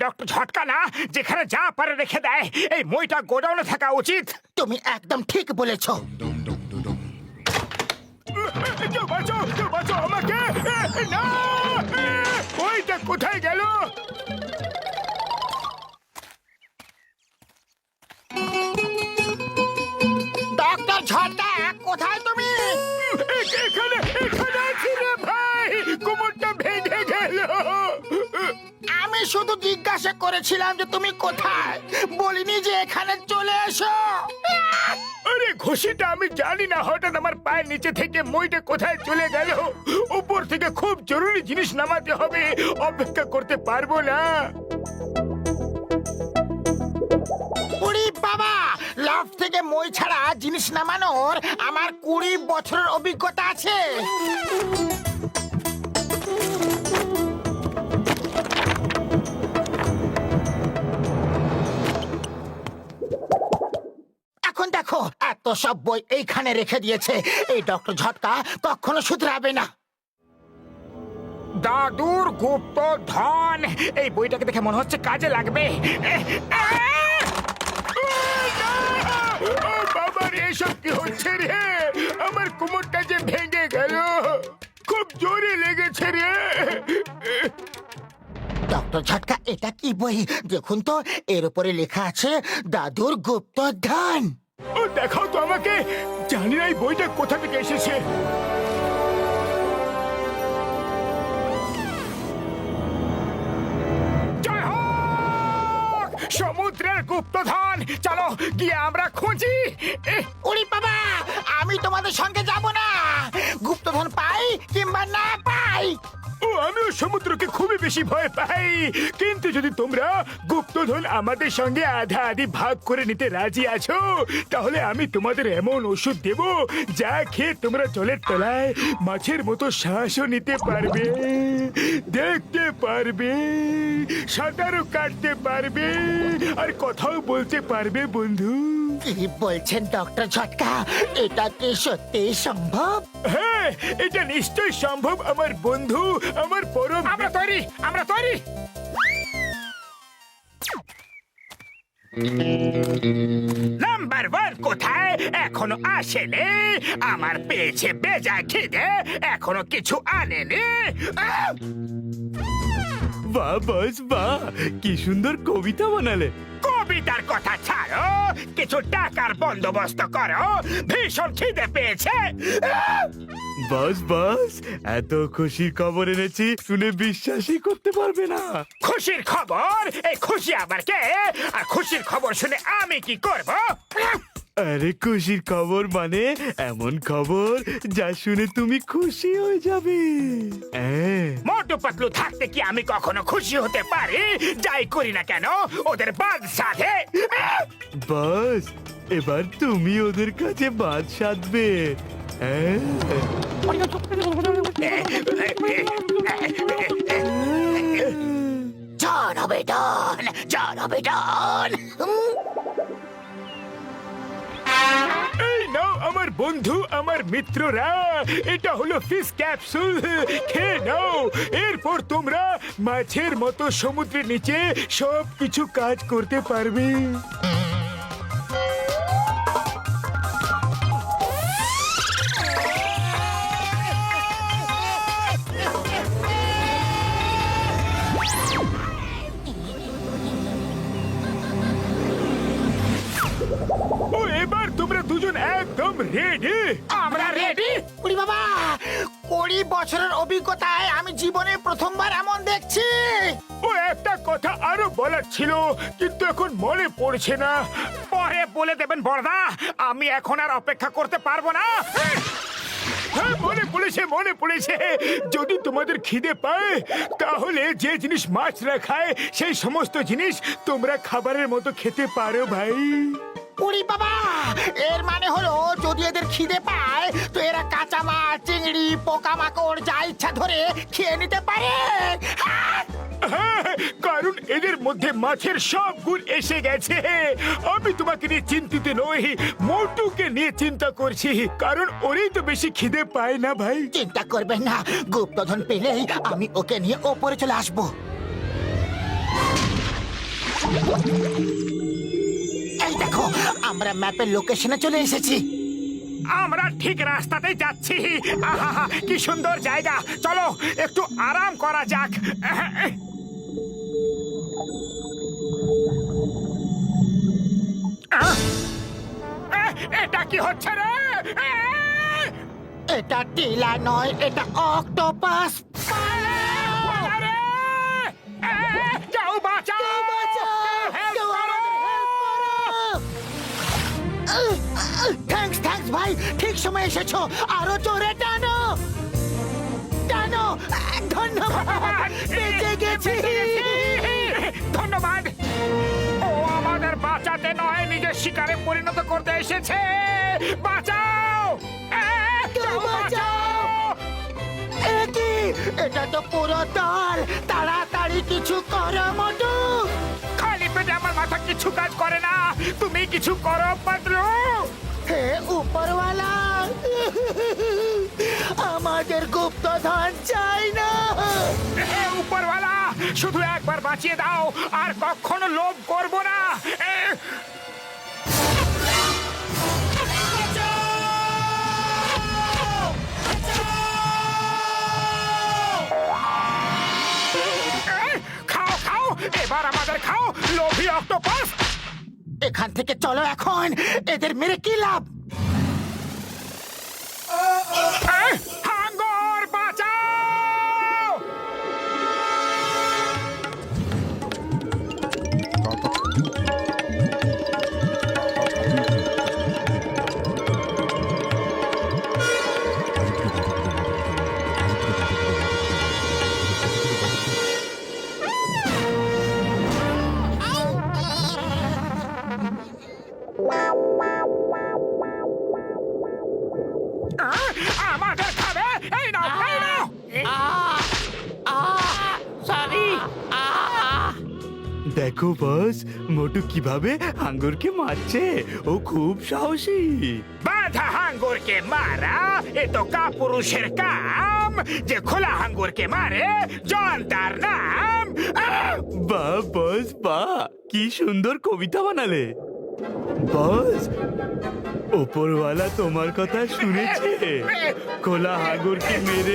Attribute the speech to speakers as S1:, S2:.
S1: Doctor ঝটকা না, যেখানে যা পারে রেখে দেয়। এই মইটা গোডাউনে থাকা উচিত।
S2: তুমি একদম ঠিক বলেছো।
S1: কেউ বাঁচাও আমাকে। না, মইটা কোথায় গেল?
S2: ডক্টর ঝটকা, কোথায় তুমি?
S1: এখানে আছি রে ভাই, কোমরটা ভেঙে গেল।
S2: আমি শুধু জিজ্ঞাসা করেছিলাম যে তুমি কোথায়, বলিনি যে এখানে চলে এসো।
S1: আরে ঘুষিটা আমি জানি না, হঠাৎ আমার পায়ের নিচে থেকে মইটা কোথায় চলে গেল। উপর থেকে খুব জরুরি জিনিস নামাতে হবে, অপেক্ষা করতে পারবো না।
S2: উড়ি বাবা, লফট থেকে মই ছাড়া জিনিস নামানোর আমার 20 বছরের অভিজ্ঞতা আছে। এখন দেখো, এত সব বই এইখানে রেখে দিয়েছে। এই ডক্টর ঝটকা কখনো শুধরাবে না।
S1: দাদুর গুপ্ত ধন, এই বইটাকে দেখে মনে হচ্ছে কাজে লাগবে। বাবার এসব কি হচ্ছে রে? আমার কোমরটা যে ভেঙে গেল, খুব জোরে লেগেছে রে।
S2: ডক্টর ঝটকা, এটা কি বই? দেখুন তো, এর উপরে লেখা আছে দাদুর গুপ্ত ধন।
S1: ও দেখাও তো আমাকে, জানি না এই বইটা কোথা থেকে এসেছে। জয় হোক সমুদ্রের গুপ্তধন, চলো গিয়ে আমরা খুঁজি।
S2: উড়ি বাবা, আমি তোমাদের সঙ্গে যাব না। গুপ্তধন পাই কিংবা না পাই,
S1: ও আমিও সমুদ্রকে খুবই বেশি ভয় পাই, কিন্তু যদি তোমরা গুপ্তধন আমাদের সঙ্গে আধা আধি ভাগ করে নিতে রাজি আছো, তাহলে আমি তোমাদের এমন ওষুধ দেব যা খেয়ে তোমরা জলের তলায় মাছের মতো শ্বাসও নিতে পারবে, দেখতে পারবে, সাঁতারও কাটতে পারবে, আর কথাও বলতে পারবে বন্ধু।
S2: কি বলছেন ডক্টর ঝটকা? এটা কি সত্যি সম্ভব?
S1: হ্যাঁ, এটা নিশ্চয়ই সম্ভব আমার বন্ধু, আমার পরম। আমরা তৈরি। নাম্বার 1 কোথায়? এখনো আসেনি। আমার পেয়েছে বেজা খিদে, এখনো কিছু আনেনি।
S3: বাহ বস বাহ, কি সুন্দর কবিতা বানালে।
S1: কবিতার কথা ছাড়ো, কিছু টাকার বন্দোবস্ত করো, ভীষণ খিদে পেয়েছে।
S3: বস বস, এত খুশির খবর এনেছি, শুনে বিশ্বাসই করতে পারবে না।
S1: খুশির খবর? এই খুশি আবার কে? আর খুশির খবর শুনে আমি কি করব?
S3: আরে খুশির খবর মানে এমন খবর যা শুনে তুমি খুশি হয়ে যাবে। হ্যাঁ,
S1: মোটু পাতলু থাকতে কি আমি কখনো খুশি হতে পারি? যাই করি না কেন, ওদের বাদ সাধে।
S3: বস এবার তুমি ওদের কাছে বাদ সাধবে। হ্যাঁ,
S2: জন হবে ডন, জন হবে ডন।
S1: এই নাও আমার বন্ধু, আমার মিত্ররা, এটা হলো ফিশ ক্যাপসুল, খেয়ে নাও। এরপর তোমরা মাছের মতো সমুদ্রের নিচে সব কিছু কাজ করতে পারবে। ও এবার তোমরা দুজন একদম রেডি?
S2: আমরা রেডি। উড়ি বাবা, 20 বছরের অভিজ্ঞতায় আমি জীবনে প্রথমবার এমন দেখছি।
S1: ও একটা কথা আরো বলার ছিল, কিন্তু এখন মনে পড়ছে না। পরে বলে দেবেন বড়দা, আমি এখন আর অপেক্ষা করতে পারবো না। হ্যাঁ, মনে পড়েছে। যদি তোমাদের খিদে পায়, তাহলে যে জিনিস মাছরা খায় সেই সমস্ত জিনিস তোমরা খাবারের মতো খেতে পারো ভাই।
S2: উড়ি বাবা, এর মানে হলো যদি এদের খিদে পায় তো এরা কাঁচা মাছ, চিংড়ি, পোকামাকড় যা ইচ্ছা ধরে খেয়ে নিতে পারে।
S1: হ্যাঁ, কারণ এদের মধ্যে মাছের সব গুণ এসে গেছে। আমি তোমাকে নিয়ে চিন্তিত নই, মোটুকে নিয়ে চিন্তা করছি, কারণ ওরই তো বেশি খিদে পায় না ভাই।
S2: চিন্তা করবেন না, গুপ্তধন পেলেই আমি ওকে নিয়ে ওপরে চলে আসবো। এই দেখো আমরা ম্যাপের লোকেশনে চলে এসেছি।
S1: আমরা ঠিক রাস্তাতেই যাচ্ছি। আহা, কি সুন্দর জায়গা, চলো একটু আরাম করা যাক। এটা কি হচ্ছে রে?
S2: এটা টিলা নয়, এটা অক্টোপাস।
S1: আরে! যাও বাঁচাও! Help করো!
S2: থ্যাঙ্কস থ্যাঙ্কস ভাই, ঠিক সময় এসেছো। আরো জোরে টানো টানো। ধন্যবাদ, বেঁচে গেছি।
S1: ধন্যবাদ। ও আমাদের বাঁচাতে নয়, নিজের শিকারে পরিণত করতে এসেছে। বাঁচাও! যাও, বাঁচাও!
S2: এ কি? এটা তো পুরো দল। তাড়াতাড়ি কিছু করো মোটু।
S1: খালি পেটে আমার মাথা কিছু কাজ করে না। তুমি কিছু করো পাতলু।
S2: হে উপরওয়ালা, আমাদের গুপ্তধন চাই না।
S1: হে উপরওয়ালা, শুধু একবার বাঁচিয়ে দাও, আর কখনো লোভ করব না। খাও খাও, এবার আমাদের খাও, লোভী অক্টোপাস।
S2: এখান থেকে চলো এখন, এদের মেরে কি লাভ?
S1: হাঙ্গর বাঁচাও! আমাদের খাবে, এই নাও, এই নাও।
S3: দেখো বস, মোটু কিভাবে হাঙ্গরকে মারছে। ও খুব সাহসী।
S1: বাধা হাঙ্গরকে মারা এ তো কাপুরুষের কাম। যে খোলা হাঙ্গরকে মারে জন তার নাম।
S3: বাহ বস বাহ, কি সুন্দর কবিতা বানালে। বস, ওপরওয়ালা তোমার কথা শুনেছে। খোলা হাঙ্গরকে মেরে